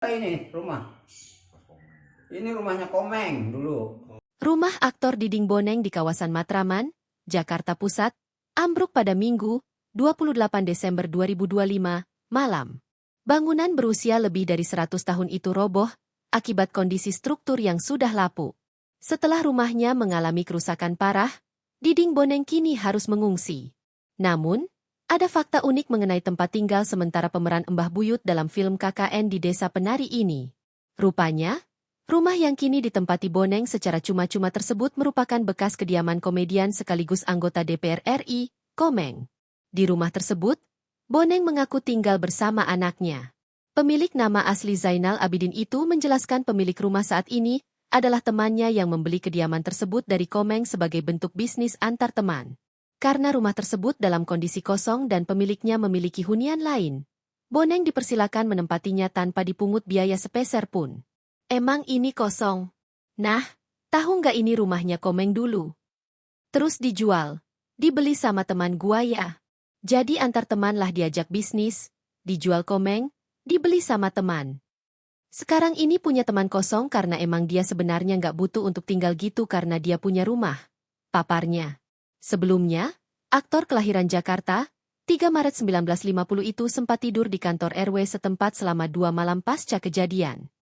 Ini rumah. Ini rumahnya Komeng dulu. Rumah aktor Diding Boneng di kawasan Matraman, Jakarta Pusat, ambruk pada Minggu, 28 Desember 2025, malam. Bangunan berusia lebih dari 100 tahun itu roboh, akibat kondisi struktur yang sudah lapuk. Setelah rumahnya mengalami kerusakan parah, Diding Boneng kini harus mengungsi. Namun, ada fakta unik mengenai tempat tinggal sementara pemeran Embah Buyut dalam film KKN di Desa Penari ini. Rupanya, rumah yang kini ditempati Boneng secara cuma-cuma tersebut merupakan bekas kediaman komedian sekaligus anggota DPR RI, Komeng. Di rumah tersebut, Boneng mengaku tinggal bersama anaknya. Pemilik nama asli Zainal Abidin itu menjelaskan pemilik rumah saat ini adalah temannya yang membeli kediaman tersebut dari Komeng sebagai bentuk bisnis antar teman. Karena rumah tersebut dalam kondisi kosong dan pemiliknya memiliki hunian lain, Boneng dipersilakan menempatinya tanpa dipungut biaya sepeser pun. Emang ini kosong? Nah, tahu nggak ini rumahnya Komeng dulu? Terus dijual, dibeli sama teman gua ya. Jadi antar teman lah diajak bisnis, dijual Komeng, dibeli sama teman. Sekarang ini punya teman kosong karena emang dia sebenarnya nggak butuh untuk tinggal gitu karena dia punya rumah. Paparnya. Sebelumnya, aktor kelahiran Jakarta, 3 Maret 1950 itu sempat tidur di kantor RW setempat selama 2 malam pasca kejadian.